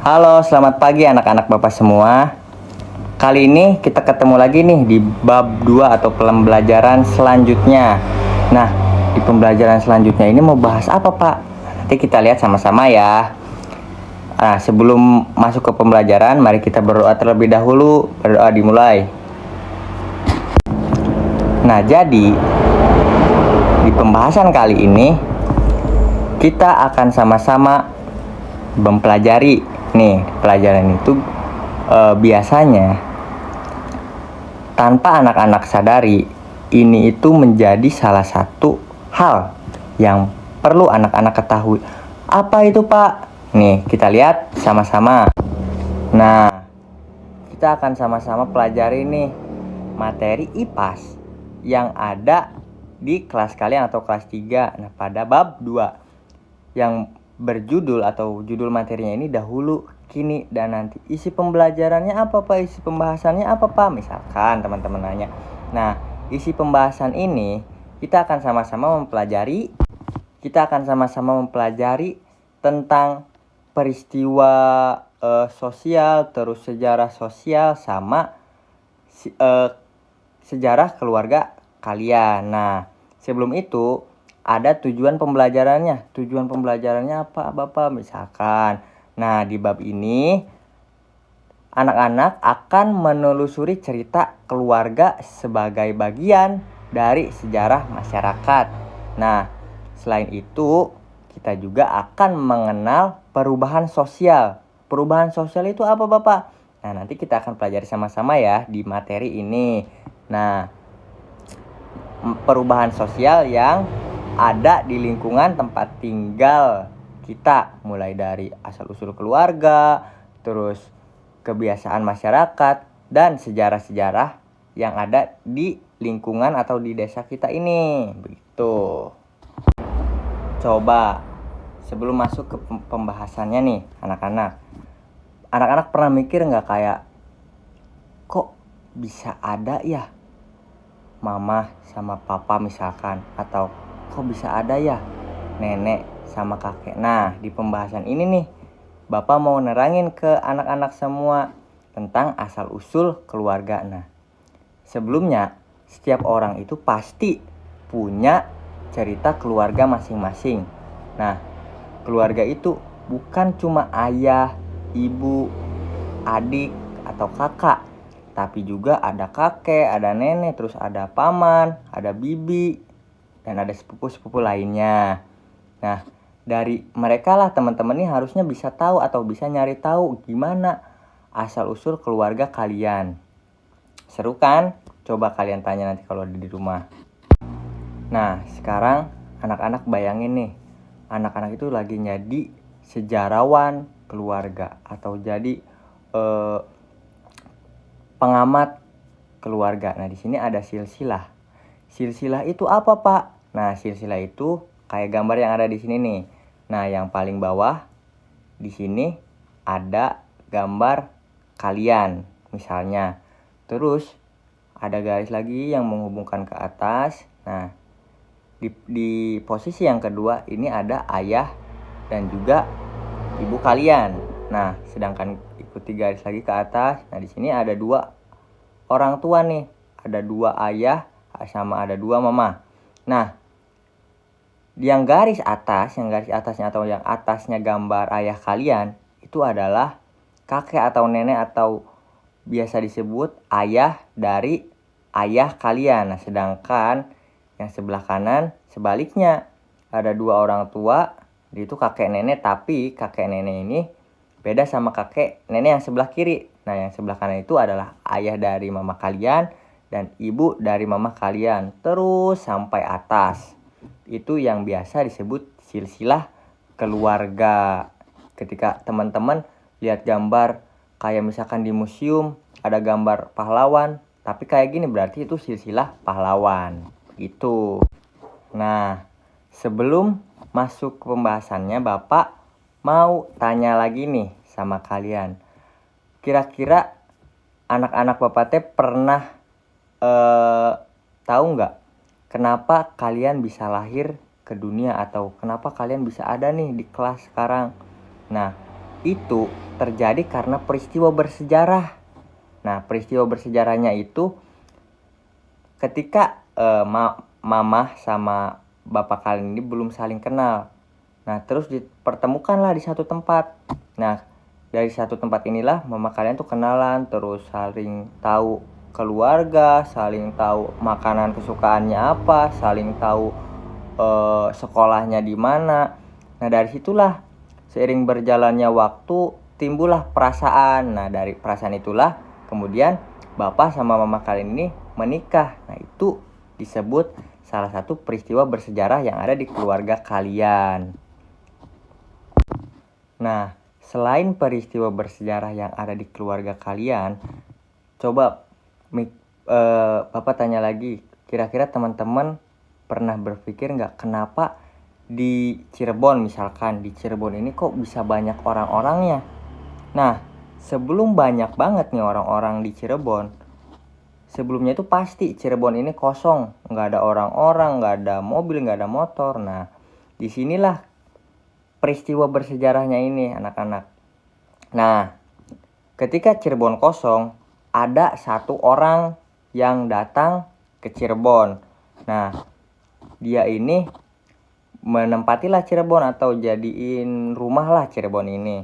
Halo, selamat pagi anak-anak Bapak semua. Kali ini kita ketemu lagi nih di bab 2 atau pembelajaran selanjutnya. Nah, di pembelajaran selanjutnya ini mau bahas apa, Pak? Nanti kita lihat sama-sama ya. Nah, sebelum masuk ke pembelajaran, mari kita berdoa terlebih dahulu. Berdoa dimulai. Nah, jadi di pembahasan kali ini kita akan sama-sama mempelajari nih. Pelajaran itu biasanya tanpa anak-anak sadari, ini itu menjadi salah satu hal yang perlu anak-anak ketahui. Apa itu, Pak? Nih, kita lihat sama-sama. Nah, kita akan sama-sama pelajari nih materi IPAS yang ada di kelas kalian atau kelas 3. Nah, pada bab 2 yang berjudul atau judul materinya ini dahulu, kini, dan nanti. Isi pembelajarannya apa, Pak? Isi pembahasannya apa, Pak? Misalkan teman-teman nanya. Nah, isi pembahasan ini kita akan sama-sama mempelajari tentang peristiwa sosial, terus sejarah sosial, sama sejarah keluarga kalian. Nah, sebelum itu ada tujuan pembelajarannya. Tujuan pembelajarannya apa, Bapak? Misalkan, nah di bab ini anak-anak akan menelusuri cerita keluarga sebagai bagian dari sejarah masyarakat. Nah, selain itu kita juga akan mengenal perubahan sosial. Perubahan sosial itu apa, Bapak? Nah, nanti kita akan pelajari sama-sama ya di materi ini. Nah, perubahan sosial yang ada di lingkungan tempat tinggal kita, mulai dari asal-usul keluarga, terus kebiasaan masyarakat, dan sejarah-sejarah yang ada di lingkungan atau di desa kita ini. Begitu. Coba sebelum masuk ke pembahasannya nih, anak-anak pernah mikir nggak kayak, kok bisa ada ya mama sama papa misalkan, atau kok bisa ada ya nenek sama kakek. Nah, di pembahasan ini nih Bapak mau nerangin ke anak-anak semua tentang asal-usul keluarga. Nah, sebelumnya setiap orang itu pasti punya cerita keluarga masing-masing. Nah, keluarga itu bukan cuma ayah, ibu, adik, atau kakak, tapi juga ada kakek, ada nenek, terus ada paman, ada bibi, dan ada sepupu-sepupu lainnya. Nah, dari mereka lah teman-teman ini harusnya bisa tahu atau bisa nyari tahu gimana asal-usul keluarga kalian. Seru kan? Coba kalian tanya nanti kalau ada di rumah. Nah, sekarang anak-anak bayangin nih, anak-anak itu lagi jadi sejarawan keluarga atau jadi pengamat keluarga. Nah, di sini ada silsilah. Silsilah itu apa, Pak? Nah, silsilah itu kayak gambar yang ada di sini nih. Nah, yang paling bawah di sini ada gambar kalian misalnya. Terus ada garis lagi yang menghubungkan ke atas. Nah, di posisi yang kedua ini ada ayah dan juga ibu kalian. Nah, sedangkan ikuti garis lagi ke atas. Nah, di sini ada dua orang tua nih. Ada dua ayah sama ada dua mama. Nah, yang garis atasnya atau yang atasnya gambar ayah kalian itu adalah kakek atau nenek atau biasa disebut ayah dari ayah kalian. Nah, sedangkan yang sebelah kanan sebaliknya, ada dua orang tua, itu kakek nenek, tapi kakek nenek ini beda sama kakek nenek yang sebelah kiri. Nah, yang sebelah kanan itu adalah ayah dari mama kalian dan ibu dari mama kalian, terus sampai atas. Itu yang biasa disebut silsilah keluarga. Ketika teman-teman lihat gambar kayak misalkan di museum ada gambar pahlawan, tapi kayak gini berarti itu silsilah pahlawan. Gitu. Nah, sebelum masuk ke pembahasannya, Bapak mau tanya lagi nih sama kalian. Kira-kira anak-anak Bapak teh pernah tahu nggak kenapa kalian bisa lahir ke dunia atau kenapa kalian bisa ada nih di kelas sekarang? Nah, itu terjadi karena peristiwa bersejarah. Nah, peristiwa bersejarahnya itu ketika mamah sama bapak kalian ini belum saling kenal. Nah, terus dipertemukanlah di satu tempat. Nah, dari satu tempat inilah mama kalian tuh kenalan, terus saling tahu keluarga, saling tahu makanan kesukaannya apa, saling tahu sekolahnya di mana. Nah, dari situlah seiring berjalannya waktu timbullah perasaan. Nah, dari perasaan itulah kemudian bapak sama mama kalian ini menikah. Nah, itu disebut salah satu peristiwa bersejarah yang ada di keluarga kalian. Nah, selain peristiwa bersejarah yang ada di keluarga kalian, coba Bapak tanya lagi, kira-kira teman-teman pernah berpikir nggak kenapa di Cirebon misalkan, di Cirebon ini kok bisa banyak orang-orangnya? Nah, sebelum banyak banget nih orang-orang di Cirebon, sebelumnya itu pasti Cirebon ini kosong, nggak ada orang-orang, nggak ada mobil, nggak ada motor. Nah, disinilah peristiwa bersejarahnya ini anak-anak. Nah, ketika Cirebon kosong, ada satu orang yang datang ke Cirebon. Nah, dia ini menempatilah Cirebon atau jadiin rumah lah Cirebon ini.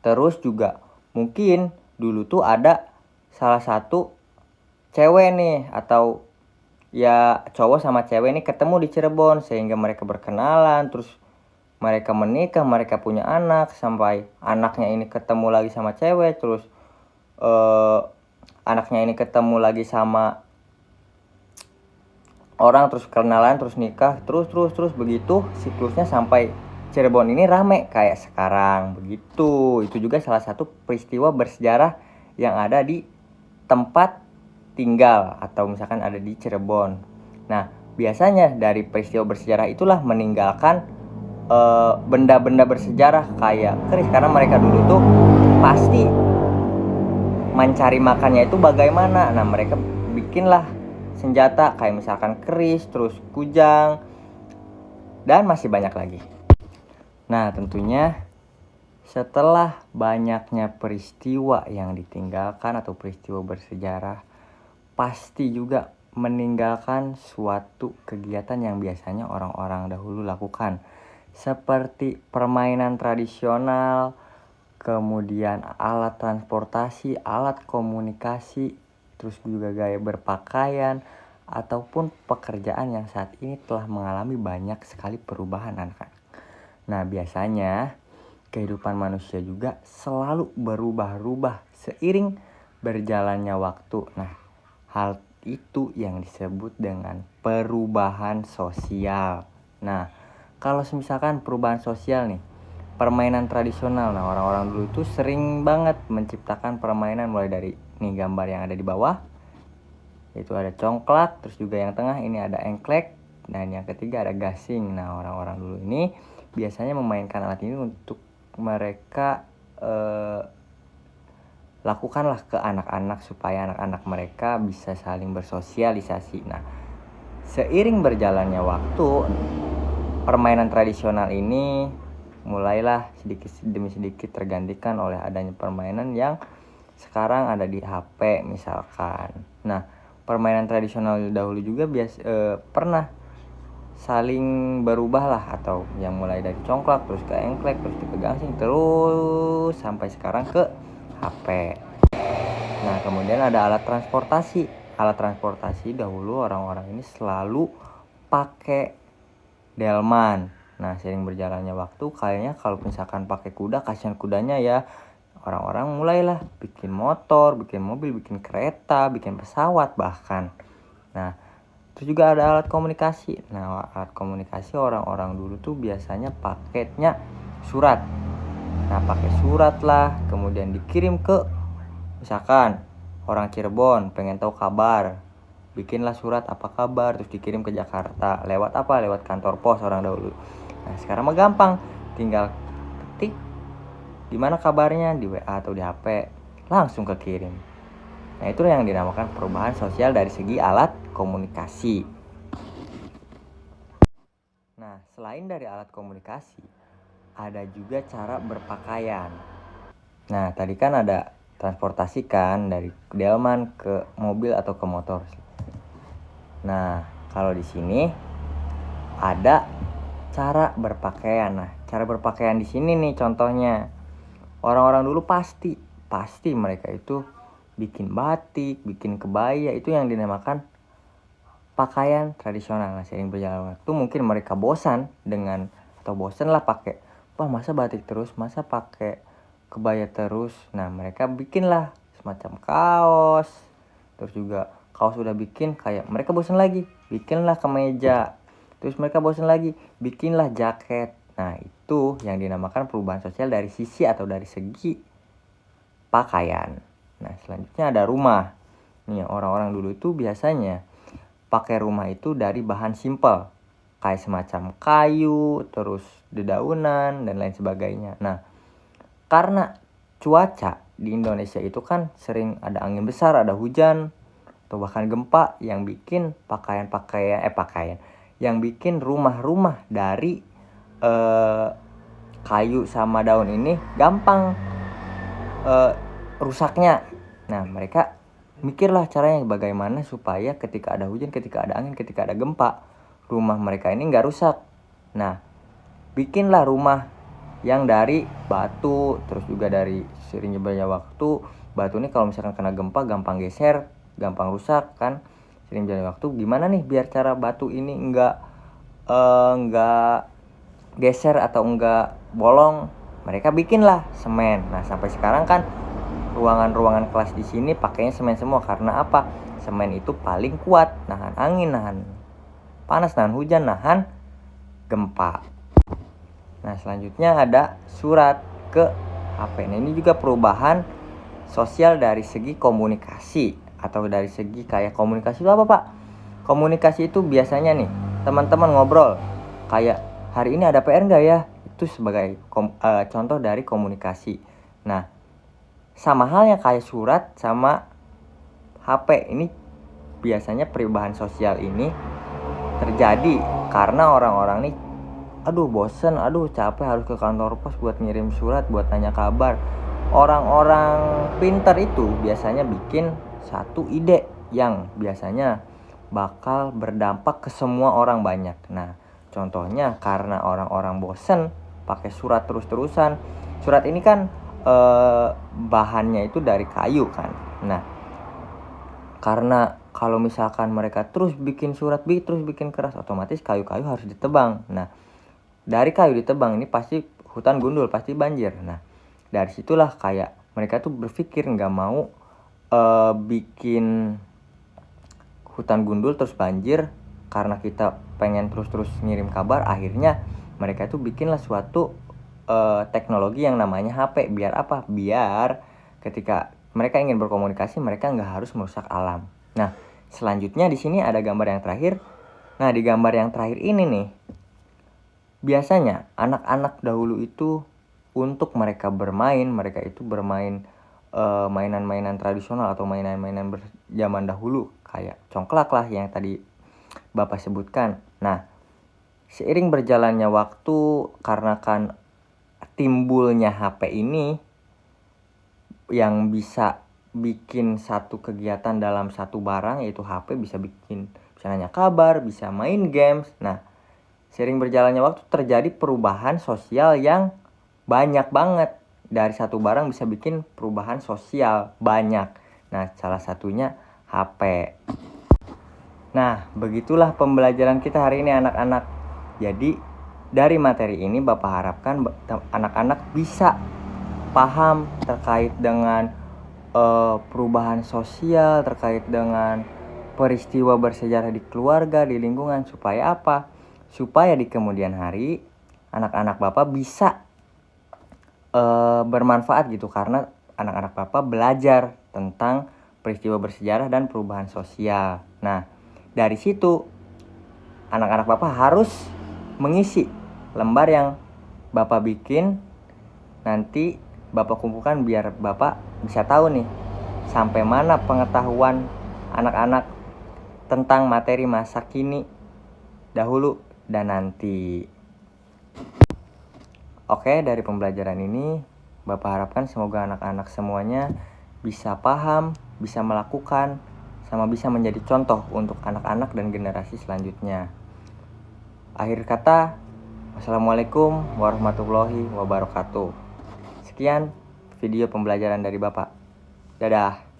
Terus juga mungkin dulu tuh ada salah satu cewek nih atau ya cowok sama cewek ini ketemu di Cirebon sehingga mereka berkenalan, terus mereka menikah, mereka punya anak, sampai anaknya ini ketemu lagi sama cewek, terus anaknya ini ketemu lagi sama orang, terus kenalan, terus nikah, terus begitu siklusnya sampai Cirebon ini rame kayak sekarang begitu. Itu juga salah satu peristiwa bersejarah yang ada di tempat tinggal atau misalkan ada di Cirebon. Nah, biasanya dari peristiwa bersejarah itulah meninggalkan benda-benda bersejarah kayak keris, karena mereka dulu tuh pasti mencari makannya itu bagaimana. Nah, mereka bikinlah senjata kayak misalkan keris, terus kujang, dan masih banyak lagi. Nah, tentunya setelah banyaknya peristiwa yang ditinggalkan atau peristiwa bersejarah, pasti juga meninggalkan suatu kegiatan yang biasanya orang-orang dahulu lakukan, seperti permainan tradisional, kemudian alat transportasi, alat komunikasi, terus juga gaya berpakaian, ataupun pekerjaan yang saat ini telah mengalami banyak sekali perubahan anak-anak. Nah, biasanya kehidupan manusia juga selalu berubah-ubah seiring berjalannya waktu. Nah, hal itu yang disebut dengan perubahan sosial. Nah, kalau misalkan perubahan sosial nih, permainan tradisional. Nah, orang-orang dulu itu sering banget menciptakan permainan mulai dari nih gambar yang ada di bawah. Itu ada congklak, terus juga yang tengah ini ada engklek, dan yang ketiga ada gasing. Nah, orang-orang dulu ini biasanya memainkan alat ini untuk mereka lakukanlah ke anak-anak supaya anak-anak mereka bisa saling bersosialisasi. Nah, seiring berjalannya waktu, permainan tradisional ini mulailah sedikit demi sedikit tergantikan oleh adanya permainan yang sekarang ada di HP misalkan. Nah, permainan tradisional dahulu juga pernah saling berubah lah, atau yang mulai dari congklak terus ke engklek terus ke gasing terus sampai sekarang ke HP. Nah, kemudian ada alat transportasi. Alat transportasi dahulu orang-orang ini selalu pakai delman. Nah, sering berjalannya waktu kayaknya kalau misalkan pakai kuda, kasihan kudanya ya. Orang-orang mulailah bikin motor, bikin mobil, bikin kereta, bikin pesawat bahkan. Nah, terus juga ada alat komunikasi. Nah, alat komunikasi orang-orang dulu tuh biasanya paketnya surat. Nah, pakai surat lah, kemudian dikirim ke misalkan orang Cirebon pengen tahu kabar, bikinlah surat apa kabar, terus dikirim ke Jakarta. Lewat apa? Lewat kantor pos orang dahulu. Nah, sekarang mah gampang, tinggal ketik gimana kabarnya di WA atau di HP, langsung kekirim. Nah, itu yang dinamakan perubahan sosial dari segi alat komunikasi. Nah, selain dari alat komunikasi, ada juga cara berpakaian. Nah, tadi kan ada transportasi kan dari delman ke mobil atau ke motor. Nah, kalau di sini ada cara berpakaian. Nah, cara berpakaian di sini nih contohnya. Orang-orang dulu pasti mereka itu bikin batik, bikin kebaya, itu yang dinamakan pakaian tradisional. Nah, seiring berjalan waktu mungkin mereka bosan lah pakai, wah masa batik terus, masa pakai kebaya terus. Nah, mereka bikinlah semacam kaos. Terus juga kaos udah bikin, kayak mereka bosan lagi, bikinlah kemeja. Terus mereka bosan lagi, bikinlah jaket. Nah, itu yang dinamakan perubahan sosial dari sisi atau dari segi pakaian. Nah, selanjutnya ada rumah. Nih, orang-orang dulu itu biasanya pakai rumah itu dari bahan simpel, kayak semacam kayu, terus dedaunan dan lain sebagainya. Nah, karena cuaca di Indonesia itu kan sering ada angin besar, ada hujan, atau bahkan gempa, yang bikin yang bikin rumah-rumah dari kayu sama daun ini gampang rusaknya. Nah, mereka mikirlah caranya bagaimana supaya ketika ada hujan, ketika ada angin, ketika ada gempa, rumah mereka ini nggak rusak. Nah, bikinlah rumah yang dari batu. Terus juga dari seiring berjalannya waktu, batu ini kalau misalkan kena gempa gampang geser, gampang rusak kan. Seiring berjalannya waktu, gimana nih biar cara batu ini nggak geser atau enggak bolong, mereka bikinlah semen. Nah, sampai sekarang kan ruangan-ruangan kelas di sini pakainya semen semua. Karena apa? Semen itu paling kuat, nahan angin, nahan panas, nahan hujan, nahan gempa. Nah, selanjutnya ada surat ke HP. Nah, ini juga perubahan sosial dari segi komunikasi, atau dari segi kayak komunikasi itu apa, Pak? Komunikasi itu biasanya nih, teman-teman ngobrol kayak, hari ini ada PR nggak ya? Itu sebagai contoh dari komunikasi. Nah, sama halnya kayak surat sama HP, ini biasanya perubahan sosial ini terjadi karena orang-orang nih, aduh bosen, aduh capek harus ke kantor pos buat ngirim surat, buat tanya kabar. Orang-orang pintar itu biasanya bikin satu ide yang biasanya bakal berdampak ke semua orang banyak. Nah, contohnya karena orang-orang bosen pakai surat terus-terusan. Surat ini kan bahannya itu dari kayu kan. Nah, karena kalau misalkan mereka terus bikin surat, terus bikin keras, otomatis kayu-kayu harus ditebang. Nah, dari kayu ditebang ini pasti hutan gundul, pasti banjir. Nah, dari situlah kayak mereka tuh berpikir nggak mau bikin hutan gundul terus banjir, karena kita pengen terus-terus ngirim kabar. Akhirnya mereka tuh bikinlah suatu teknologi yang namanya HP. Biar apa? Biar ketika mereka ingin berkomunikasi, mereka nggak harus merusak alam. Nah, selanjutnya di sini ada gambar yang terakhir. Nah, di gambar yang terakhir ini nih, biasanya anak-anak dahulu itu untuk mereka bermain, mereka itu bermain mainan-mainan tradisional atau mainan-mainan zaman dahulu, kayak congklak lah yang tadi Bapak sebutkan. Nah, seiring berjalannya waktu, karena kan timbulnya HP ini yang bisa bikin satu kegiatan dalam satu barang, yaitu HP, bisa nanya kabar, bisa main games. Nah, seiring berjalannya waktu terjadi perubahan sosial yang banyak banget. Dari satu barang bisa bikin perubahan sosial banyak. Nah, salah satunya HP. Nah, begitulah pembelajaran kita hari ini anak-anak. Jadi, dari materi ini Bapak harapkan anak-anak bisa paham terkait dengan perubahan sosial, terkait dengan peristiwa bersejarah di keluarga, di lingkungan. Supaya apa? Supaya di kemudian hari anak-anak Bapak bisa bermanfaat gitu, karena anak-anak Bapak belajar tentang peristiwa bersejarah dan perubahan sosial. Nah, dari situ anak-anak Bapak harus mengisi lembar yang Bapak bikin. Nanti Bapak kumpulkan biar Bapak bisa tahu nih sampai mana pengetahuan anak-anak tentang materi masa kini, dahulu, dan nanti. Oke, dari pembelajaran ini Bapak harapkan semoga anak-anak semuanya bisa paham, bisa melakukan, sama bisa menjadi contoh untuk anak-anak dan generasi selanjutnya. Akhir kata, wassalamualaikum warahmatullahi wabarakatuh. Sekian video pembelajaran dari Bapak. Dadah.